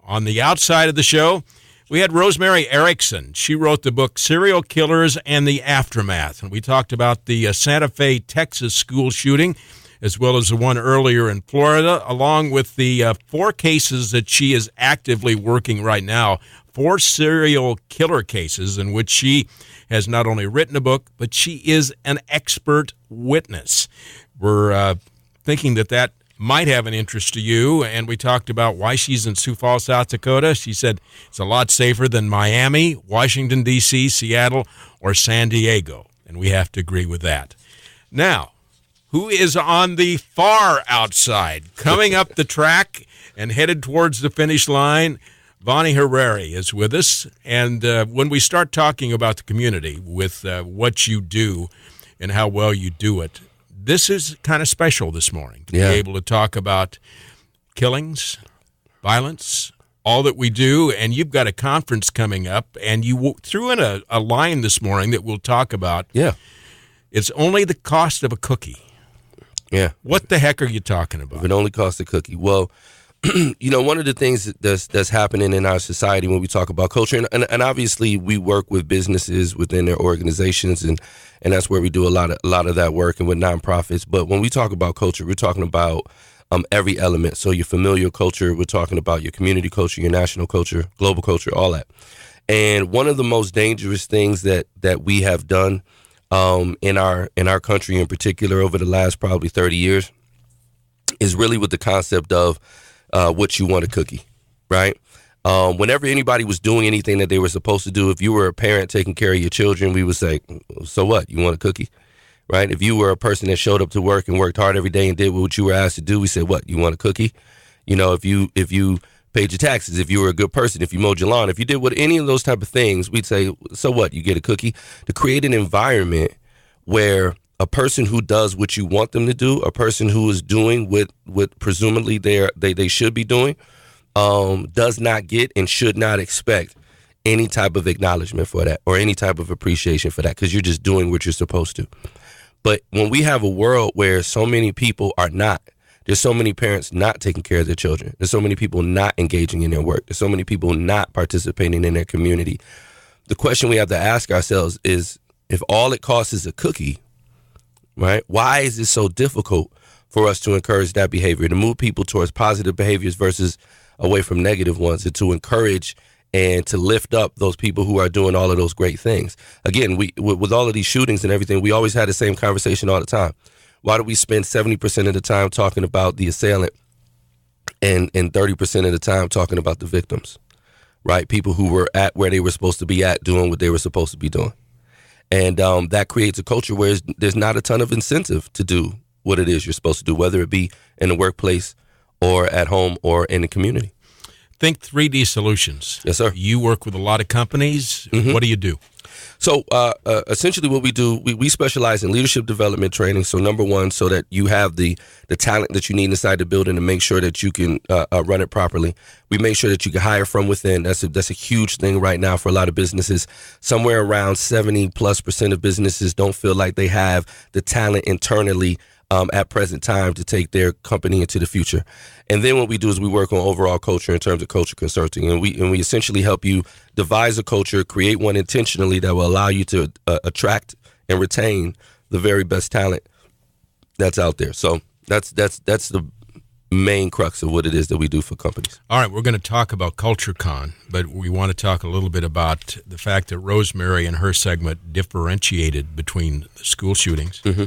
On the outside of the show, we had Rosemary Erickson. She wrote the book Serial Killers and the Aftermath, and we talked about the Santa Fe, Texas school shooting, as well as the one earlier in Florida, along with the 4 cases that she is actively working right now, 4 serial killer cases in which she has not only written a book, but she is an expert witness. We're thinking that might have an interest to you, and we talked about why she's in Sioux Falls, South Dakota. She said it's a lot safer than Miami, Washington, D.C., Seattle, or San Diego, and we have to agree with that. Now, who is on the far outside, coming up the track and headed towards the finish line? Vaney Hariri is with us, and when we start talking about the community with what you do and how well you do it, this is kind of special this morning to be able to talk about killings, violence, all that we do, and you've got a conference coming up, and you threw in a line this morning that we'll talk about. Yeah. It's only the cost of a cookie. Yeah. What the heck are you talking about? If it only costs a cookie. Well, one of the things that's happening in our society when we talk about culture, and obviously we work with businesses within their organizations, and that's where we do a lot of that work, and with nonprofits. But when we talk about culture, we're talking about every element. So your familial culture, we're talking about your community culture, your national culture, global culture, all that. And one of the most dangerous things that we have done in our country in particular over the last probably 30 years is really with the concept of what you want a cookie, right? Whenever anybody was doing anything that they were supposed to do, if you were a parent taking care of your children, we would say, so what? You want a cookie, right? If you were a person that showed up to work and worked hard every day and did what you were asked to do, we said, what? You want a cookie? If you paid your taxes, if you were a good person, if you mowed your lawn, if you did any of those type of things, we'd say, so what? You get a cookie. To create an environment where a person who does what you want them to do, a person who is doing what presumably they should be doing, does not get and should not expect any type of acknowledgement for that or any type of appreciation for that, because you're just doing what you're supposed to. But when we have a world where so many people are not, there's so many parents not taking care of their children, there's so many people not engaging in their work, there's so many people not participating in their community, the question we have to ask ourselves is, if all it costs is a cookie, right? Why is it so difficult for us to encourage that behavior, to move people towards positive behaviors versus away from negative ones, and to encourage and to lift up those people who are doing all of those great things? Again, with all of these shootings and everything, we always had the same conversation all the time. Why do we spend 70% of the time talking about the assailant and 30% of the time talking about the victims, right? People who were at where they were supposed to be at, doing what they were supposed to be doing. And that creates a culture where there's not a ton of incentive to do what it is you're supposed to do, whether it be in the workplace or at home or in the community. Think 3D Solutions. Yes, sir. You work with a lot of companies. Mm-hmm. What do you do? So essentially what we do, we specialize in leadership development training. So number one, so that you have the talent that you need inside the building to make sure that you can run it properly. We make sure that you can hire from within. That's a huge thing right now for a lot of businesses. Somewhere around 70+% of businesses don't feel like they have the talent internally at present time to take their company into the future. And then what we do is we work on overall culture in terms of culture consulting, and we essentially help you devise a culture, create one intentionally that will allow you to attract and retain the very best talent that's out there. So that's the main crux of what it is that we do for companies. All right, we're going to talk about CultureCon, but we want to talk a little bit about the fact that Rosemary in her segment differentiated between the school shootings mm-hmm.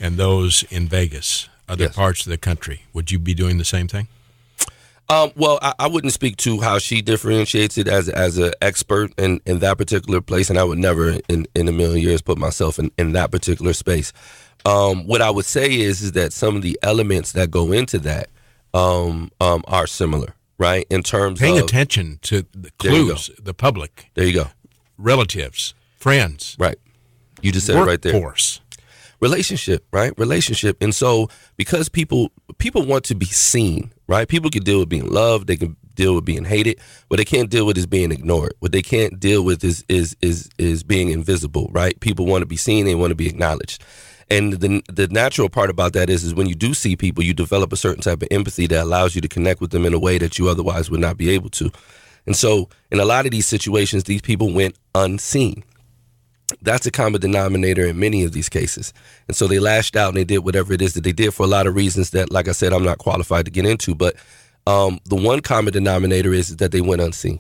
and those in Vegas, other yes. parts of the country. Would you be doing the same thing? Well, I wouldn't speak to how she differentiates it as an expert in that particular place, and I would never in a million years put myself in that particular space. What I would say is that some of the elements that go into that are similar, right? In terms paying of attention to the clues, the public. There you go. Relatives, friends. Right. You just said it right there. Workforce. Relationship, right? Relationship. And so because people want to be seen, right? People can deal with being loved, they can deal with being hated. What they can't deal with is being ignored. What they can't deal with is being invisible, right? People want to be seen, they want to be acknowledged. And the natural part about that is when you do see people, you develop a certain type of empathy that allows you to connect with them in a way that you otherwise would not be able to. And so in a lot of these situations, these people went unseen. That's a common denominator in many of these cases. And so they lashed out and they did whatever it is that they did for a lot of reasons that, like I said, I'm not qualified to get into. But the one common denominator is that they went unseen.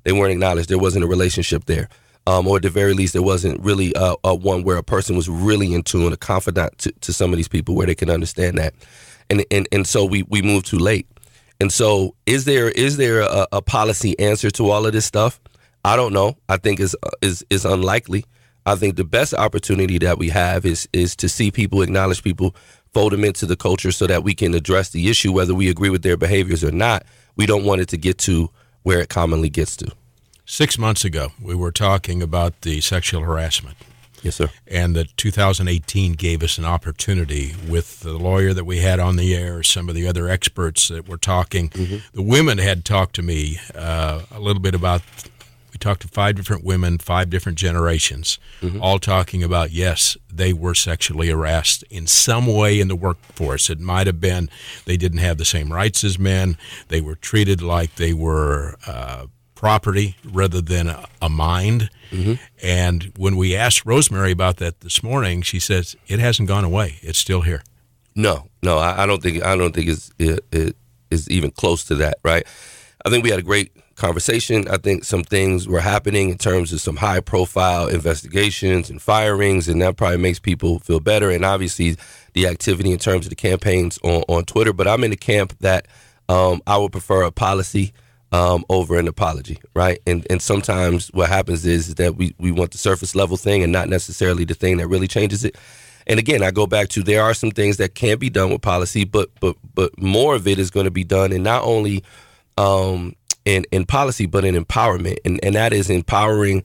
They weren't acknowledged. There wasn't a relationship there. Or at the very least, there wasn't really a one where a person was really in tune, a confidant to some of these people where they can understand that. And so we moved too late. And so is there a policy answer to all of this stuff? I don't know. I think is unlikely. I think the best opportunity that we have is to see people, acknowledge people, fold them into the culture so that we can address the issue, whether we agree with their behaviors or not. We don't want it to get to where it commonly gets to. 6 months ago, we were talking about the sexual harassment. Yes, sir. And that 2018 gave us an opportunity with the lawyer that we had on the air, some of the other experts that were talking. Mm-hmm. The women had talked to me a little bit about. We talked to 5 different women, 5 different generations, mm-hmm. all talking about, yes, they were sexually harassed in some way in the workforce. It might have been they didn't have the same rights as men. They were treated like they were property rather than a mind. Mm-hmm. And when we asked Rosemary about that this morning, she says it hasn't gone away. It's still here. No, I don't think it is even close to that, right? I think we had a great conversation. I think some things were happening in terms of some high-profile investigations and firings, and that probably makes people feel better. And obviously, the activity in terms of the campaigns on Twitter. But I'm in the camp that I would prefer a policy over an apology, right? And sometimes what happens is that we want the surface level thing and not necessarily the thing that really changes it. And again, I go back to there are some things that can be done with policy, but more of it is going to be done in not only in policy, but in empowerment, and that is empowering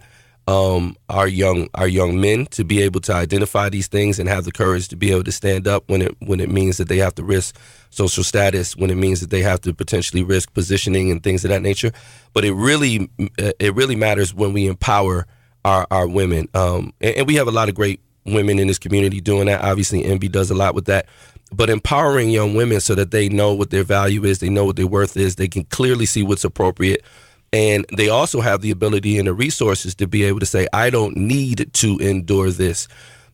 our young men to be able to identify these things and have the courage to be able to stand up when it means that they have to risk social status, when it means that they have to potentially risk positioning and things of that nature. But it really matters when we empower our women, and we have a lot of great women in this community doing that. Obviously, MB does a lot with that. But empowering young women so that they know what their value is, they know what their worth is, they can clearly see what's appropriate, and they also have the ability and the resources to be able to say, I don't need to endure this.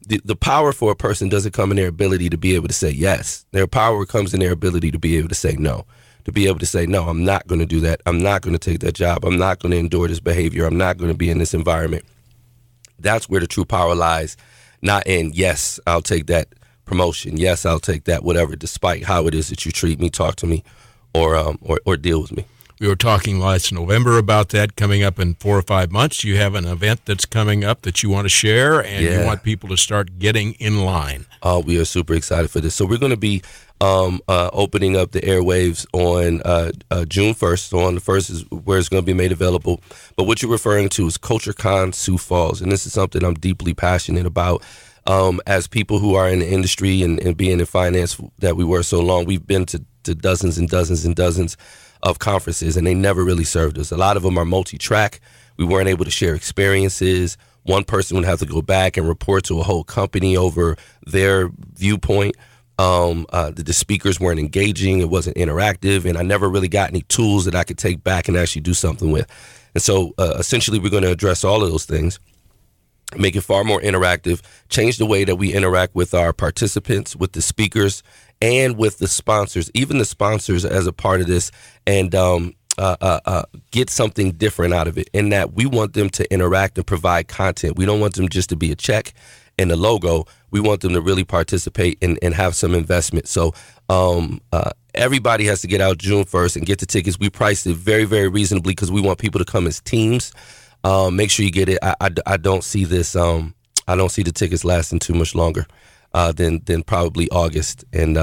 The power for a person doesn't come in their ability to be able to say yes. Their power comes in their ability to be able to say no, to be able to say, no, I'm not going to do that. I'm not going to take that job. I'm not going to endure this behavior. I'm not going to be in this environment. That's where the true power lies, not in, yes, I'll take that promotion. Yes, I'll take that, whatever, despite how it is that you treat me, talk to me, or deal with me. We were talking last November about that coming up in 4 or 5 months. You have an event that's coming up that you want to share, and you want people to start getting in line. We are super excited for this. So we're going to be opening up the airwaves on June 1st. So on the 1st is where it's going to be made available. But what you're referring to is CultureCon Sioux Falls, and this is something I'm deeply passionate about. As people who are in the industry and being in finance that we were so long, we've been to dozens and dozens and dozens of conferences, and they never really served us. A lot of them are multi-track. We weren't able to share experiences. One person would have to go back and report to a whole company over their viewpoint. The speakers weren't engaging. It wasn't interactive, and I never really got any tools that I could take back and actually do something with. And so essentially we're going to address all of those things, make it far more interactive, change the way that we interact with our participants, with the speakers, and with the sponsors, even the sponsors as a part of this, and get something different out of it, in that we want them to interact and provide content. We don't want them just to be a check and a logo. We want them to really participate and have some investment. So everybody has to get out June 1st and get the tickets. We priced it very, very reasonably because we want people to come as teams. Make sure you get it. I don't see this. I don't see the tickets lasting too much longer than probably August and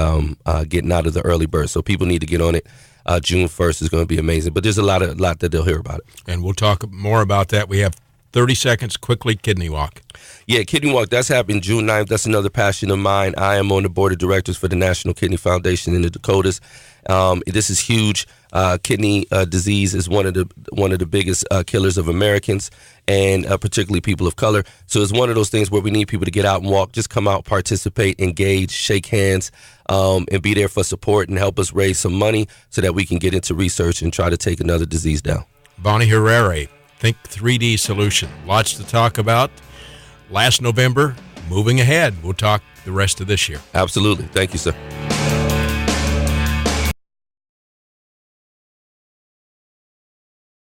getting out of the early bird. So people need to get on it. June 1st is going to be amazing. But there's a lot that they'll hear about it. And we'll talk more about that. We have 30 seconds quickly. Kidney Walk. Yeah, Kidney Walk. That's happening June 9th. That's another passion of mine. I am on the board of directors for the National Kidney Foundation in the Dakotas. This is huge. Kidney disease is one of the biggest killers of Americans, and particularly people of color. So it's one of those things where we need people to get out and walk, just come out, participate, engage, shake hands, and be there for support and help us raise some money so that we can get into research and try to take another disease down. Bonnie Hariri, Think 3D Solution. Lots to talk about. Last November, moving ahead. We'll talk the rest of this year. Absolutely. Thank you, sir.